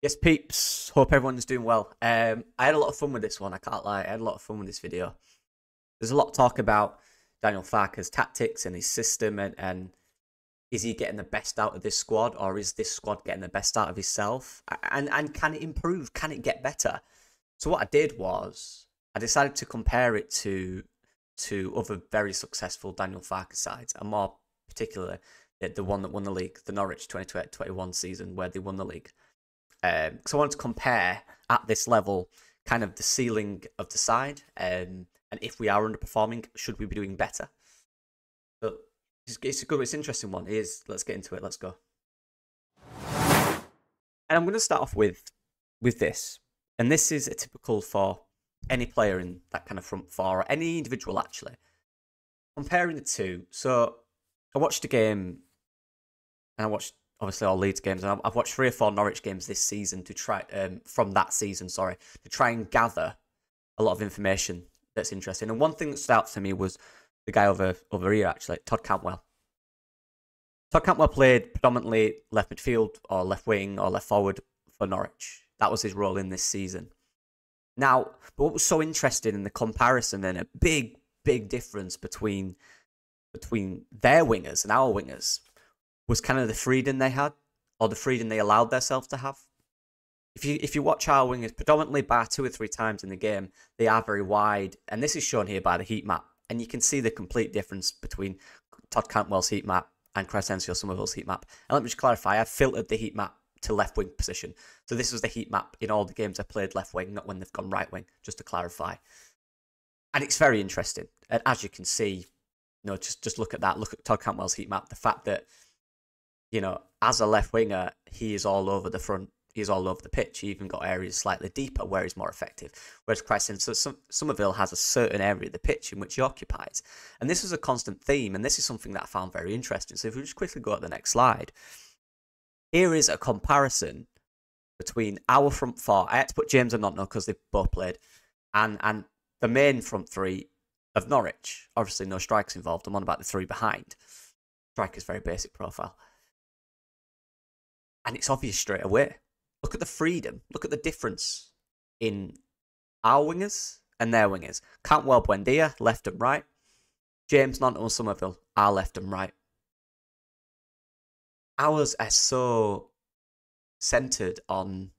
Yes, peeps. Hope everyone's doing well. I had a lot of fun with this one. I can't lie. I had a lot of fun with this video. There's a lot of talk about Daniel Farke's tactics and his system, and is he getting the best out of this squad, or is this squad getting the best out of himself? And can it improve? Can it get better? So what I did was I decided to compare it to other very successful Daniel Farke sides, and more particularly the one that won the league, the Norwich 2020-21 season, where they won the league. Because I wanted to compare at this level kind of the ceiling of the side, and if we are underperforming, should we be doing better? But it's an interesting one. Let's get into it. Let's go. And I'm going to start off with this, and this is a typical for any player in that kind of front four, or any individual actually. Comparing the two, so I watched a game, and I watched obviously all Leeds games, and I've watched 3 or 4 Norwich games this season to try from that season, to try and gather a lot of information that's interesting. And one thing that stood out to me was the guy over here actually, Todd Cantwell. Todd Cantwell played predominantly left midfield or left wing or left forward for Norwich. That was his role in this season. Now, but what was so interesting in the comparison, and a big difference between their wingers and our wingers, was kind of the freedom they had, or the freedom they allowed themselves to have. If you watch our wingers, predominantly bar 2 or 3 times in the game, they are very wide, and this is shown here by the heat map, and you can see the complete difference between Todd Cantwell's heat map and Crescencio Somerville's heat map. And let me just clarify, I filtered the heat map to left wing position, so this was the heat map in all the games I played left wing, not when they've gone right wing, just to clarify. And it's very interesting, and as you can see, just look at that. Look at Todd Cantwell's heat map. The fact that, as a left winger, he is all over the front. He's all over the pitch. He even got areas slightly deeper where he's more effective. Whereas Crescencio Somerville has a certain area of the pitch in which he occupies. And this is a constant theme, and this is something that I found very interesting. So if we just quickly go to the next slide. Here is a comparison between our front 4. I had to put James and Notno because they've both played. And the main front 3 of Norwich. Obviously no strikers involved. I'm on about the 3 behind. Striker's very basic profile. And it's obvious straight away. Look at the freedom. Look at the difference in our wingers and their wingers. Cantwell, Buendia, left and right. James, Nonto and Somerville are left and right. Ours are so centred on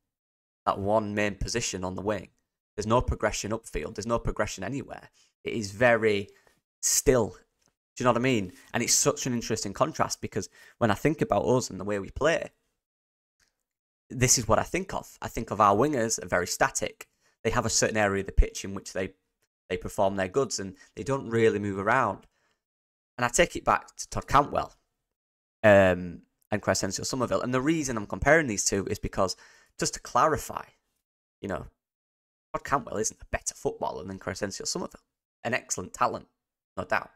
that one main position on the wing. There's no progression upfield. There's no progression anywhere. It is very still. Do you know what I mean? And it's such an interesting contrast, because when I think about us and the way we play, this is what I think of. I think of our wingers are very static. They have a certain area of the pitch in which they perform their goods, and they don't really move around. And I take it back to Todd Cantwell and Crescencio Somerville. And the reason I'm comparing these two is because, just to clarify, Todd Cantwell isn't a better footballer than Crescencio Somerville. An excellent talent, no doubt.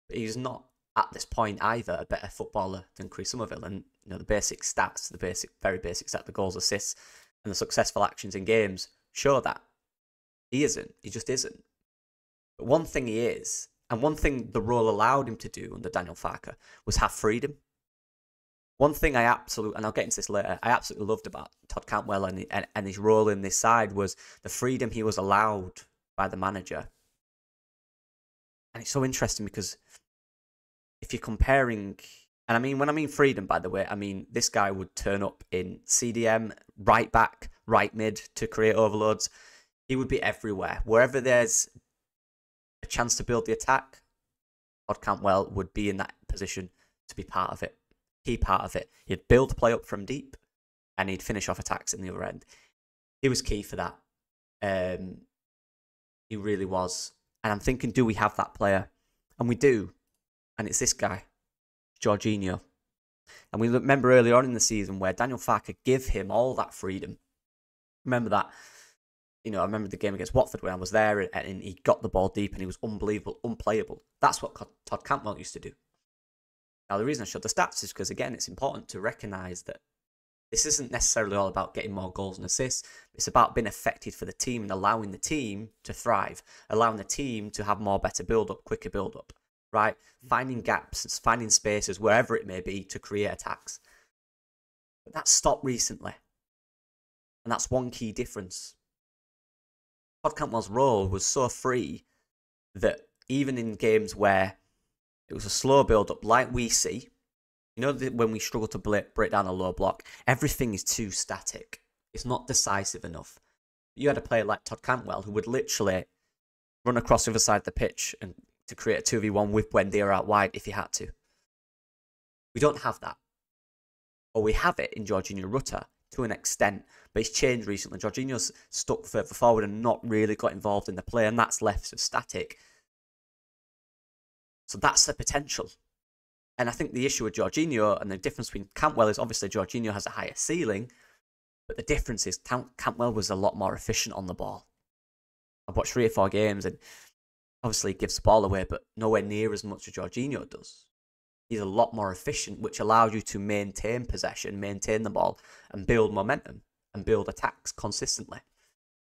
But he's not, at this point either, a better footballer than Chris Somerville. And the basic stats, very basic stats, the goals, assists, and the successful actions in games show that. He isn't. He just isn't. But one thing he is, and one thing the role allowed him to do under Daniel Farke, was have freedom. One thing and I'll get into this later, I absolutely loved about Todd Cantwell and his role in this side was the freedom he was allowed by the manager. And it's so interesting because if you're comparing, and when I mean freedom, by the way, I mean this guy would turn up in CDM, right back, right mid to create overloads. He would be everywhere. Wherever there's a chance to build the attack, Todd Cantwell would be in that position to be part of it, key part of it. He'd build play up from deep, and he'd finish off attacks in the other end. He was key for that. He really was. And I'm thinking, do we have that player? And we do. And it's this guy, Jorginho. And we remember earlier on in the season where Daniel Farke gave him all that freedom. Remember that? I remember the game against Watford when I was there, and he got the ball deep and he was unbelievable, unplayable. That's what Todd Cantwell used to do. Now, the reason I showed the stats is because, again, it's important to recognise that this isn't necessarily all about getting more goals and assists. It's about being effective for the team and allowing the team to thrive, allowing the team to have more better build-up, quicker build-up, right? Finding gaps, finding spaces, wherever it may be, to create attacks. But that stopped recently. And that's one key difference. Todd Cantwell's role was so free that even in games where it was a slow build-up like we see, you know, when we struggle to break down a low block, everything is too static. It's not decisive enough. You had a player like Todd Cantwell who would literally run across the other side of the pitch and to create a 2v1 with Buendia out wide if he had to. We don't have that. Or we have it in Jorginho Rutter to an extent, but it's changed recently. Jorginho's stuck further forward and not really got involved in the play, and that's left so static. So that's the potential. And I think the issue with Jorginho and the difference between Cantwell is obviously Jorginho has a higher ceiling, but the difference is Cantwell was a lot more efficient on the ball. I've watched 3 or 4 games and obviously he gives the ball away, but nowhere near as much as Jorginho does. He's a lot more efficient, which allows you to maintain possession, maintain the ball, and build momentum and build attacks consistently.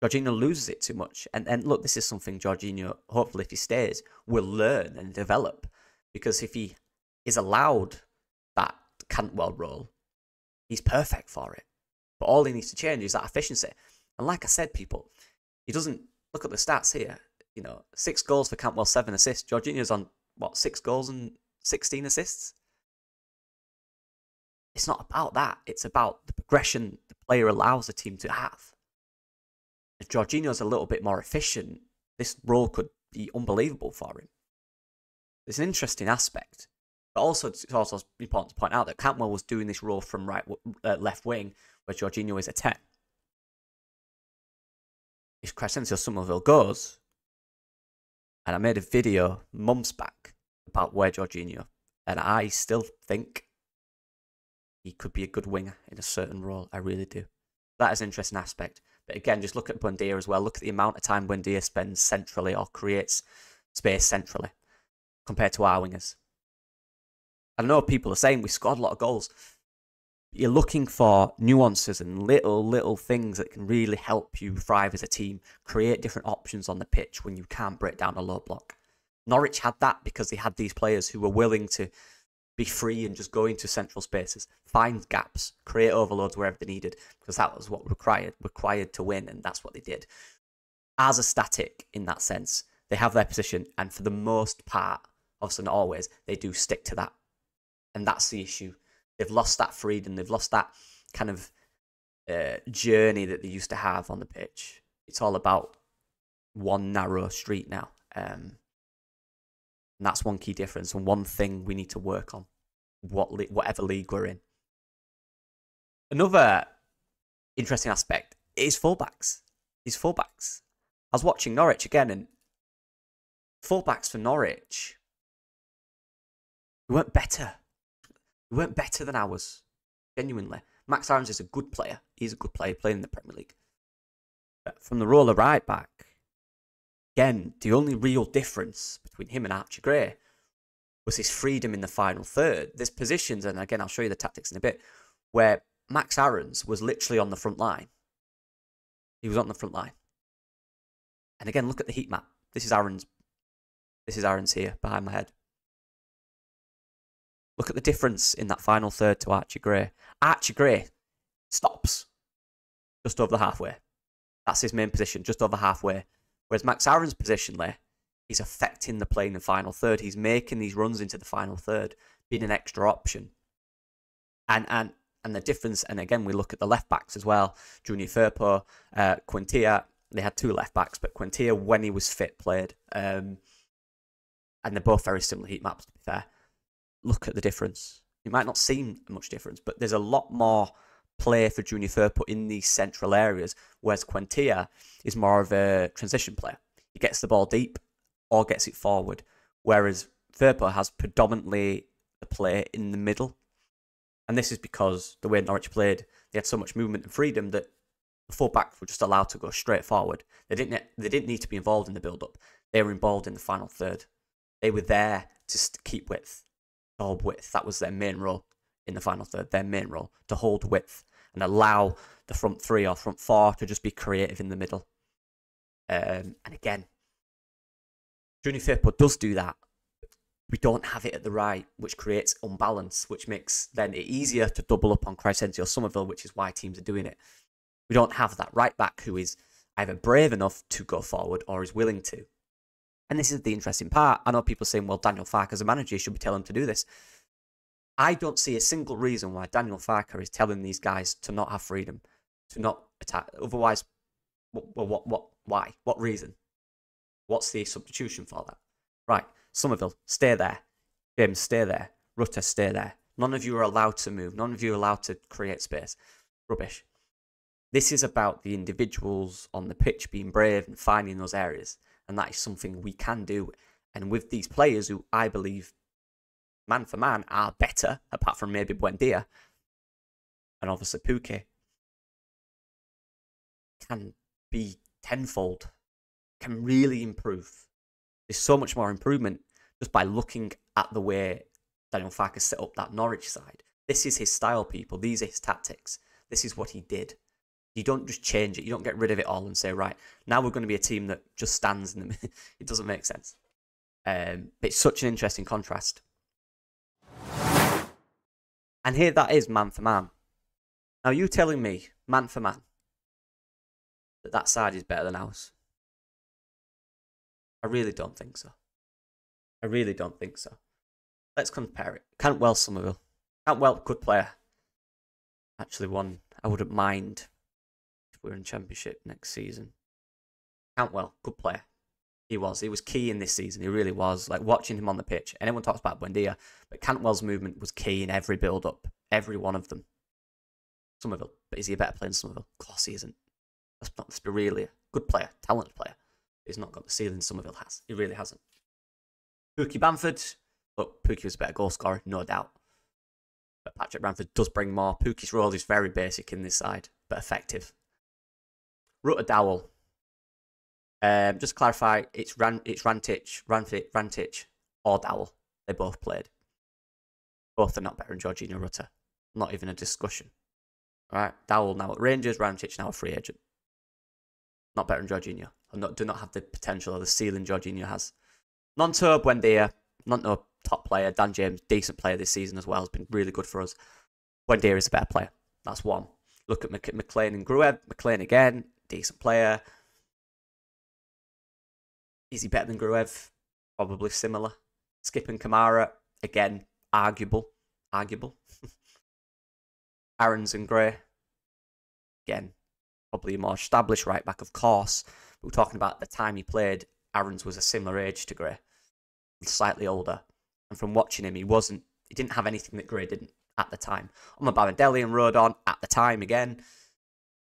Jorginho loses it too much. And look, this is something Jorginho, hopefully if he stays, will learn and develop. Because if he is allowed that Cantwell role, he's perfect for it. But all he needs to change is that efficiency. And like I said, people, he doesn't look at the stats here. 6 goals for Cantwell, 7 assists. Jorginho's on, 6 goals and 16 assists? It's not about that. It's about the progression the player allows the team to have. If Jorginho's a little bit more efficient, this role could be unbelievable for him. It's an interesting aspect. But also, it's also important to point out that Cantwell was doing this role from left wing, where Jorginho is a 10. If Crescencio Somerville goes, and I made a video months back about where Jorginho, and I still think he could be a good winger in a certain role. I really do. That is an interesting aspect. But again, just look at Buendia as well. Look at the amount of time Buendia spends centrally or creates space centrally compared to our wingers. I know people are saying we scored a lot of goals. You're looking for nuances and little things that can really help you thrive as a team, create different options on the pitch when you can't break down a low block. Norwich had that because they had these players who were willing to be free and just go into central spaces, find gaps, create overloads wherever they needed, because that was what required to win, and that's what they did. As a static in that sense, they have their position, and for the most part, obviously not always, they do stick to that. And that's the issue. They've lost that freedom. They've lost that kind of journey that they used to have on the pitch. It's all about one narrow street now. And that's one key difference and one thing we need to work on, whatever league we're in. Another interesting aspect is fullbacks. These fullbacks. I was watching Norwich again, and fullbacks for Norwich, we weren't better. We weren't better than ours, genuinely. Max Aarons is a good player. He's a good player playing in the Premier League. But from the role of right back, again, the only real difference between him and Archie Gray was his freedom in the final third. There's positions, and again, I'll show you the tactics in a bit, where Max Aarons was literally on the front line. He was on the front line. And again, look at the heat map. This is Aarons. This is Aarons here, behind my head. Look at the difference in that final third to Archie Gray. Archie Gray stops just over the halfway. That's his main position, just over halfway. Whereas Max Aarons' position there, he's affecting the play in the final third. He's making these runs into the final third, being an extra option. And the difference, and again, we look at the left backs as well. Junior Firpo, Quintilla, they had 2 left backs, but Quintilla, when he was fit, played. And they're both very similar heat maps, to be fair. Look at the difference. It might not seem much difference, but there's a lot more play for Junior Firpo in these central areas, whereas Quintilla is more of a transition player. He gets the ball deep or gets it forward, whereas Firpo has predominantly the play in the middle. And this is because the way Norwich played, they had so much movement and freedom that the full-backs were just allowed to go straight forward. They didn't need to be involved in the build-up. They were involved in the final third. They were there to keep width. Hold width. That was their main role in the final third. Their main role, to hold width and allow the front 3 or front 4 to just be creative in the middle. And again, Junior Firpo does do that. We don't have it at the right, which creates unbalance, which makes then it easier to double up on Crescencio Somerville, which is why teams are doing it. We don't have that right back who is either brave enough to go forward or is willing to. And this is the interesting part. I know people saying, well, Daniel Farke as a manager, you should be telling him to do this. I don't see a single reason why Daniel Farke is telling these guys to not have freedom, to not attack. Otherwise, why? What reason? What's the substitution for that? Right, Somerville, stay there. James, stay there. Rutter, stay there. None of you are allowed to move. None of you are allowed to create space. Rubbish. This is about the individuals on the pitch being brave and finding those areas. And that is something we can do. And with these players who I believe, man for man, are better, apart from maybe Buendia, and obviously Pukki, can be tenfold, can really improve. There's so much more improvement just by looking at the way Daniel Farke set up that Norwich side. This is his style, people. These are his tactics. This is what he did. You don't just change it. You don't get rid of it all and say, right, now we're going to be a team that just stands in the... It doesn't make sense. It's such an interesting contrast. And here that is man for man. Now you telling me, man for man, that side is better than ours? I really don't think so. I really don't think so. Let's compare it. Cantwell, Somerville. Cantwell, good player. Actually one I wouldn't mind if we were in Championship next season. Cantwell, good player. He was key in this season. He really was. Like, watching him on the pitch. Anyone talks about Buendia, but Cantwell's movement was key in every build-up. Every one of them. Somerville. But is he a better player than Somerville? Of course he isn't. Let's be really good player. Talented player. He's not got the ceiling Somerville has. He really hasn't. Pukki Bamford. Look, Pukki was a better goal scorer, no doubt. But Patrick Bamford does bring more. Pukki's role is very basic in this side, but effective. Rutter Dowell. Just to clarify, it's Rantich or Dowell. They both played. Both are not better than Jorginho Rutter. Not even a discussion. Alright, Dowell now at Rangers, Rantich now a free agent. Not better than Jorginho. Do not have the potential or the ceiling Jorginho has. Nonto, Buendia, not no top player. Dan James, decent player this season as well. Has been really good for us. Buendia is a better player. That's one. Look at McLean and Gruev. McLean again, decent player. Is he better than Gruev? Probably similar. Skip and Kamara, again, arguable. Aarons and Gray, again, probably a more established right back, of course. But we're talking about the time he played. Aarons was a similar age to Gray, slightly older. And from watching him, he didn't have anything that Gray didn't at the time. Omobamidele and Rodon at the time again.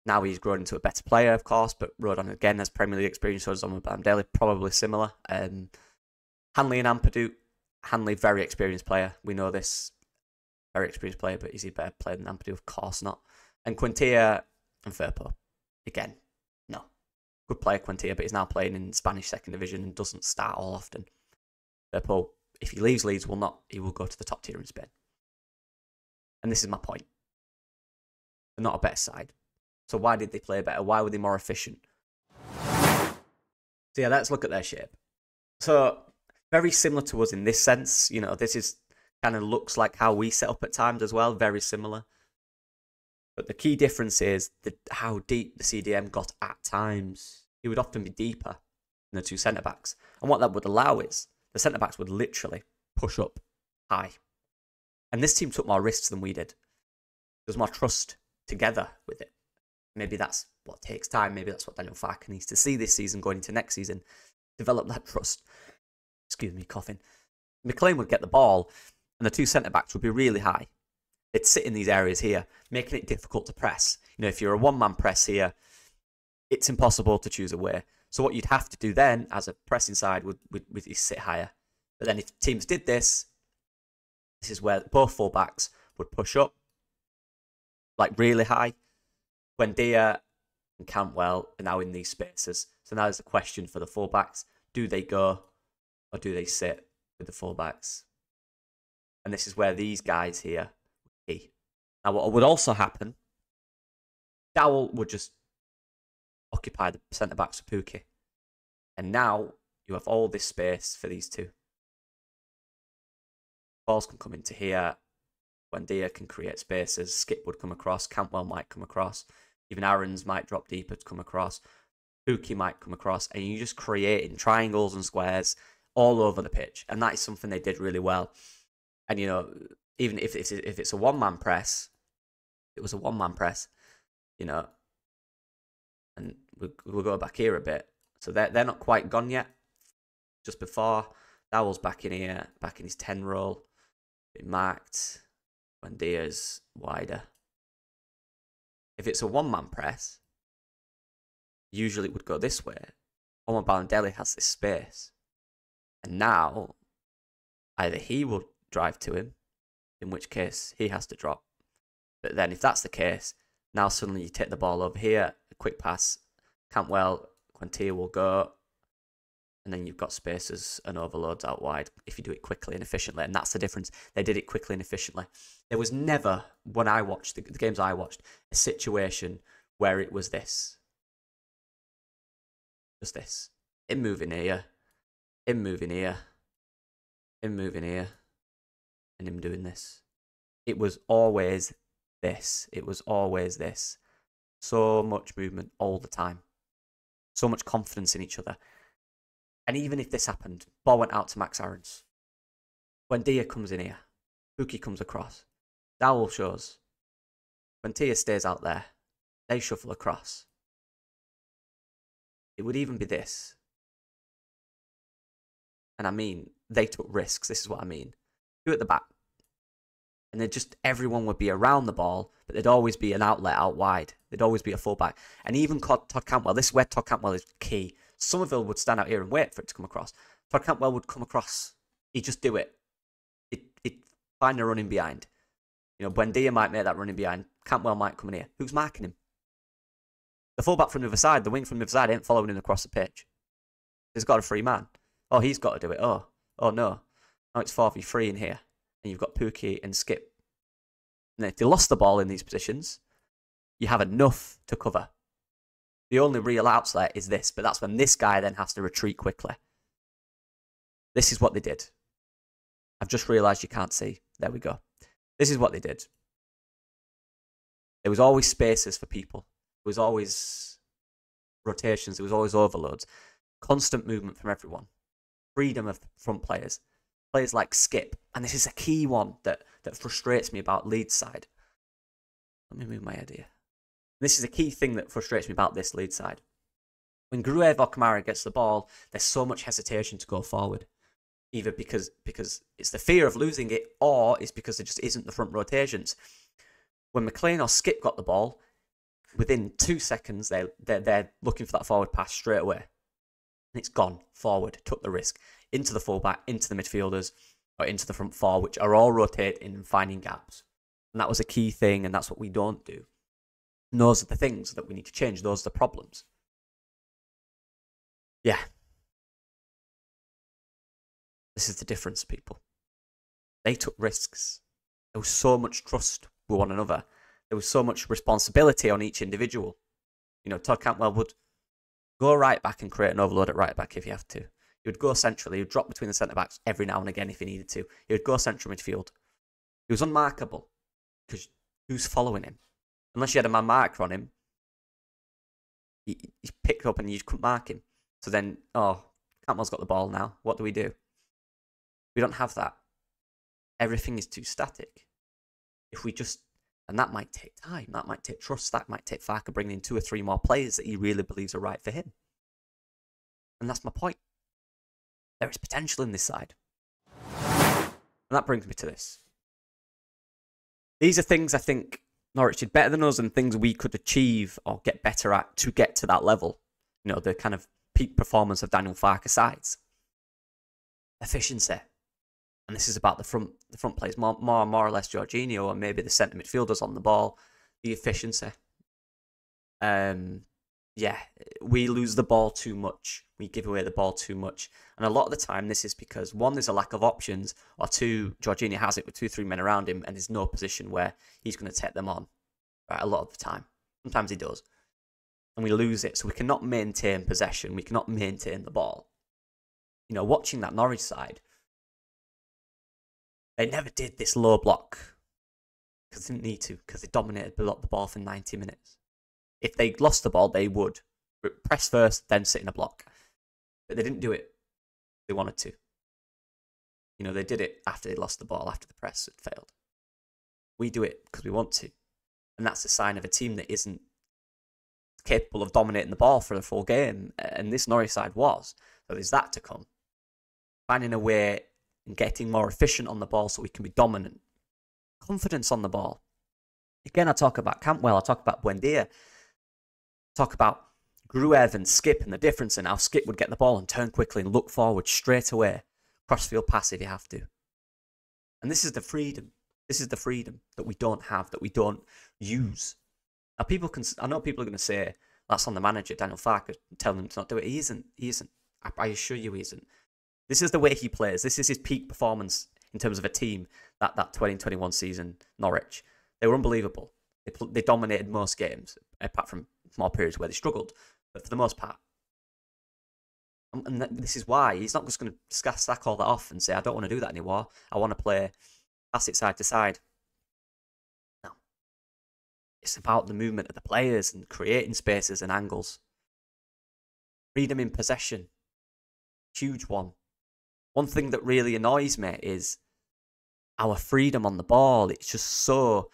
Now he's grown into a better player, of course, but Rodon again has Premier League experience, so does Omobamidele, probably similar. Hanley and Ampadu. Hanley, very experienced player. We know this. Very experienced player, but is he a better player than Ampadu? Of course not. And Quintilla and Firpo. Again, no. Good player, Quintilla, but he's now playing in Spanish second division and doesn't start all often. Firpo, if he leaves Leeds, he will go to the top tier in Spain. And this is my point. They're not a better side. So why did they play better? Why were they more efficient? So yeah, let's look at their shape. So very similar to us in this sense. You know, this is kind of looks like how we set up at times as well. Very similar. But the key difference is how deep the CDM got at times. It would often be deeper than the two centre-backs. And what that would allow is the centre-backs would literally push up high. And this team took more risks than we did. There's more trust together with it. Maybe that's what takes time. Maybe that's what Daniel Farke needs to see this season going into next season. Develop that trust. Excuse me, coughing. McLean would get the ball and the two centre-backs would be really high. They'd sit in these areas here, making it difficult to press. You know, if you're a one-man press here, it's impossible to choose a way. So what you'd have to do then, as a pressing side, would sit higher. But then if teams did this, this is where both full-backs would push up, like really high. Buendia and Cantwell are now in these spaces. So now there's a question for the full-backs. Do they go or do they sit with the full-backs? And this is where these guys here would be. Now what would also happen, Dowell would just occupy the centre-backs for Pukki. And now you have all this space for these two. Balls can come into here. Buendia can create spaces. Skip would come across. Cantwell might come across. Even Aaron's might drop deeper to come across. Pookie might come across, and you just creating triangles and squares all over the pitch. And that is something they did really well. And, you know, even if it's a one-man press, it was a one-man press, you know, and we'll go back here a bit. So they're not quite gone yet. Just before, Dowell's back in here, back in his 10 role, been marked. Buendia's wider. If it's a one-man press, usually it would go this way. Omar Balandelli has this space. And now, either he will drive to him, in which case he has to drop. But then if that's the case, now suddenly you take the ball over here, a quick pass, Cantwell, Quintilla will go, and then you've got spaces and overloads out wide if you do it quickly and efficiently. And that's the difference. They did it quickly and efficiently. There was never, when I watched, the games I watched, a situation where it was this. Just this. Him moving here, him moving here, him moving here, and him doing this. It was always this. It was always this. So much movement all the time. So much confidence in each other. And even if this happened, ball went out to Max Aarons. Buendia comes in here. Pookie comes across. Dowell shows. Quintilla stays out there. They shuffle across. It would even be this. And I mean, they took risks. This is what I mean. Two at the back. And then just everyone would be around the ball, but there'd always be an outlet out wide. There'd always be a fullback. And even Todd Cantwell, this is where Todd Cantwell is key. Somerville would stand out here and wait for it to come across. Todd Cantwell would come across. He'd just do it. He'd find a running behind. You know, Buendia might make that running behind. Cantwell might come in here. Who's marking him? The fullback from the other side, the wing from the other side, ain't following him across the pitch. He's got a free man. Oh, he's got to do it. Oh no. Now it's 4v3 in here. And you've got Pookie and Skip. And if they lost the ball in these positions, you have enough to cover. The only real outlet is this, but that's when this guy then has to retreat quickly. This is what they did. I've just realised you can't see. There we go. This is what they did. There was always spaces for people. There was always rotations. There was always overloads. Constant movement from everyone. Freedom of front players. Players like Skip. And this is a key one that frustrates me about Leeds' side. Let me move my head here. This is a key thing that frustrates me about this Leeds side. When Gruev or Kamara gets the ball, there's so much hesitation to go forward. Either because it's the fear of losing it, or it's because there just isn't the front rotations. When McLean or Skip got the ball, within 2 seconds, they're looking for that forward pass straight away. And it's gone forward, took the risk. Into the fullback, into the midfielders, or into the front four, which are all rotating and finding gaps. And that was a key thing, and that's what we don't do. And those are the things that we need to change. Those are the problems. Yeah. This is the difference, people. They took risks. There was so much trust with one another. There was so much responsibility on each individual. You know, Todd Cantwell would go right back and create an overload at right back if you have to. He would go centrally. He would drop between the centre-backs every now and again if he needed to. He would go central midfield. He was unmarkable because who's following him? Unless you had a man marker on him, he picked up and you couldn't mark him. So then, Cantwell's got the ball now. What do? We don't have that. Everything is too static. If we just, and that might take time, that might take trust, that might take Farke bringing in 2 or 3 more players that he really believes are right for him. And that's my point. There is potential in this side. And that brings me to this. These are things I think Norwich did better than us and things we could achieve or get better at to get to that level. You know, the kind of peak performance of Daniel Farke sides. Efficiency. And this is about the front players, more or less Jorginho, or maybe the centre midfielders on the ball. The efficiency. Yeah, we lose the ball too much. We give away the ball too much. And a lot of the time, this is because, 1, there's a lack of options, or 2, Jorginho has it with 2, 3 men around him, and there's no position where he's going to take them on. Right, a lot of the time. Sometimes he does. And we lose it, so we cannot maintain possession. We cannot maintain the ball. You know, watching that Norwich side, they never did this low block because they didn't need to, because they dominated the ball for 90 minutes. If they lost the ball, they would press first, then sit in a block. But they didn't do it. They wanted to. You know, they did it after they lost the ball, after the press had failed. We do it because we want to. And that's a sign of a team that isn't capable of dominating the ball for the full game. And this Norwich side was. So there's that to come. Finding a way and getting more efficient on the ball so we can be dominant. Confidence on the ball. Again, I talk about Cantwell, I talk about Buendia, talk about Gruev and Skip and the difference in how Skip would get the ball and turn quickly and look forward straight away. Crossfield pass if you have to. And this is the freedom. This is the freedom that we don't have, that we don't use. Now, I know people are going to say, that's on the manager, Daniel Farke, telling him to not do it. He isn't. I assure you he isn't. This is the way he plays. This is his peak performance in terms of a team, that 2021 season, Norwich. They were unbelievable. They dominated most games, apart from small periods where they struggled. But for the most part. And this is why he's not just going to sack all that off and say, I don't want to do that anymore. I want to play, pass it side to side. No. It's about the movement of the players and creating spaces and angles. Freedom in possession. Huge one. One thing that really annoys me is our freedom on the ball. It's just so...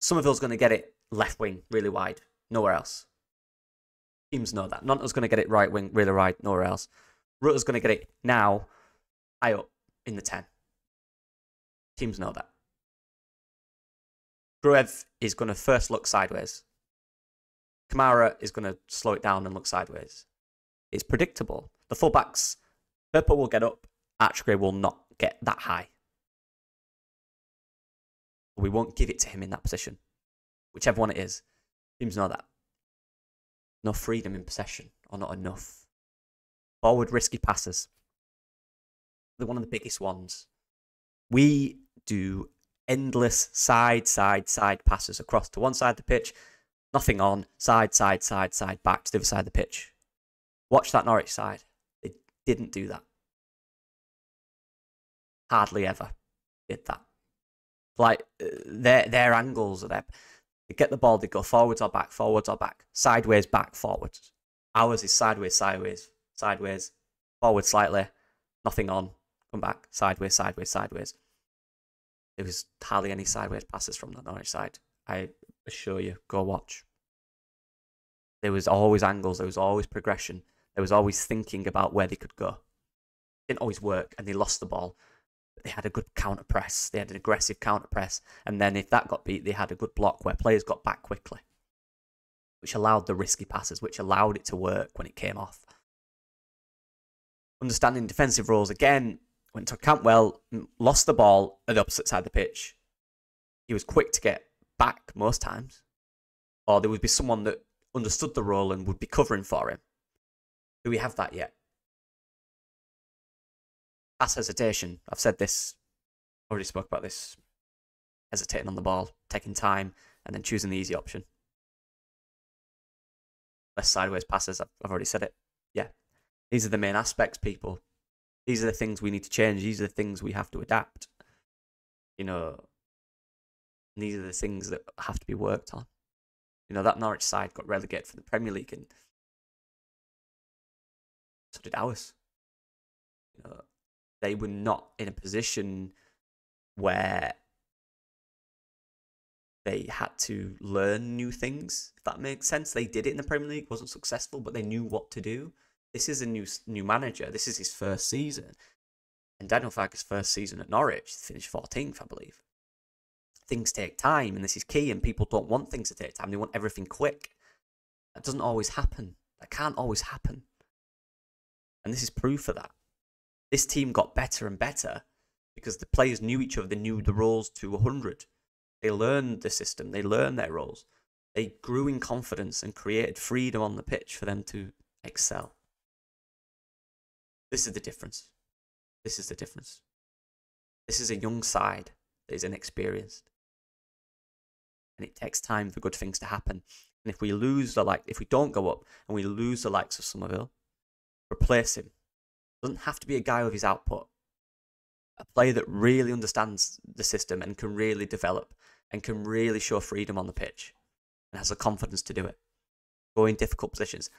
Somerville's going to get it left wing really wide. Nowhere else. Teams know that. Nonto's going to get it right wing really wide. Nowhere else. Rutter's going to get it now high up in the 10. Teams know that. Gruev is going to first look sideways. Kamara is going to slow it down and look sideways. It's predictable. The fullbacks, Purple will get up. Archgrave will not get that high. We won't give it to him in that position. Whichever one it is. Teams know that. No freedom in possession, or not enough. Forward risky passes. They're one of the biggest ones. We do endless side passes across to one side of the pitch. Nothing on. Side, back to the other side of the pitch. Watch that Norwich side. They didn't do that. Hardly ever did that. Like, their angles are there. They get the ball, they go forwards or back, sideways, back, forwards. Ours is sideways, forward slightly, nothing on, come back, sideways. There was hardly any sideways passes from the Norwich side. I assure you, go watch. There was always angles, there was always progression, there was always thinking about where they could go. It didn't always work, and they lost the ball. They had a good counter press. They had an aggressive counter press. And then if that got beat, they had a good block where players got back quickly, which allowed the risky passes, which allowed it to work when it came off. Understanding defensive roles, again, went to Cantwell, lost the ball at the opposite side of the pitch. He was quick to get back most times. Or there would be someone that understood the role and would be covering for him. Do we have that yet? Pass hesitation. I've said this, already spoke about this. Hesitating on the ball, taking time, and then choosing the easy option. Less sideways passes, I've already said it. Yeah. These are the main aspects, people. These are the things we need to change. These are the things we have to adapt. You know, these are the things that have to be worked on. You know, that Norwich side got relegated from the Premier League, and so did ours. You know, they were not in a position where they had to learn new things, if that makes sense. They did it in the Premier League, wasn't successful, but they knew what to do. This is a new manager. This is his first season. And Daniel Farke's first season at Norwich, finished 14th, I believe. Things take time, and this is key, and people don't want things to take time. They want everything quick. That doesn't always happen. That can't always happen. And this is proof of that. This team got better and better because the players knew each other. They knew the roles to 100. They learned the system. They learned their roles. They grew in confidence and created freedom on the pitch for them to excel. This is the difference. This is the difference. This is a young side that is inexperienced. And it takes time for good things to happen. And if we lose if we don't go up and we lose the likes of Somerville, replace him. Doesn't have to be a guy with his output. A player that really understands the system and can really develop and can really show freedom on the pitch and has the confidence to do it. go in difficult positions,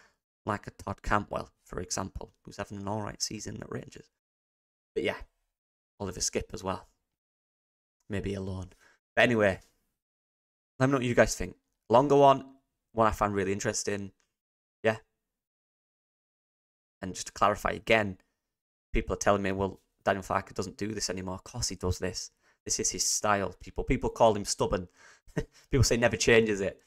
like a Todd Cantwell, for example, who's having an alright season at Rangers. But yeah, Oliver Skip as well. Maybe a loan. But anyway, let me know what you guys think. Longer one I find really interesting. Yeah. And just to clarify again, people are telling me, well, Daniel Farke doesn't do this anymore. Of course he does this. This is his style. People call him stubborn. People say never changes it.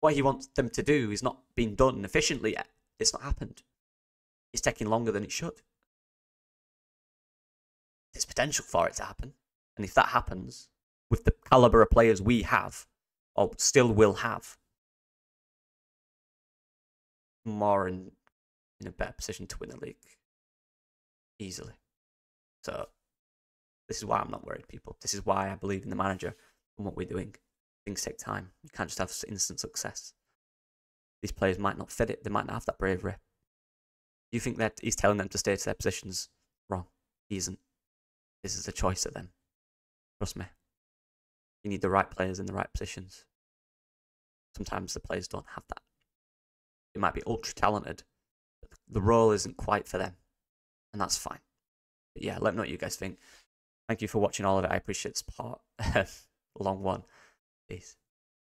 What he wants them to do is not being done efficiently yet. It's not happened. It's taking longer than it should. There's potential for it to happen. And if that happens, with the calibre of players we have, or still will have, more in a better position to win the league easily. So this is why I'm not worried, people. This is why I believe in the manager and what we're doing. Things take time. You can't just have instant success. These players might not fit it. They might not have that bravery. You think that he's telling them to stay to their positions? Wrong. He isn't. This is a choice of them. Trust me. You need the right players in the right positions. Sometimes the players don't have that. They might be ultra talented, but the role isn't quite for them. And that's fine. But yeah, let me know what you guys think. Thank you for watching all of it. I appreciate the support. Long one. Peace.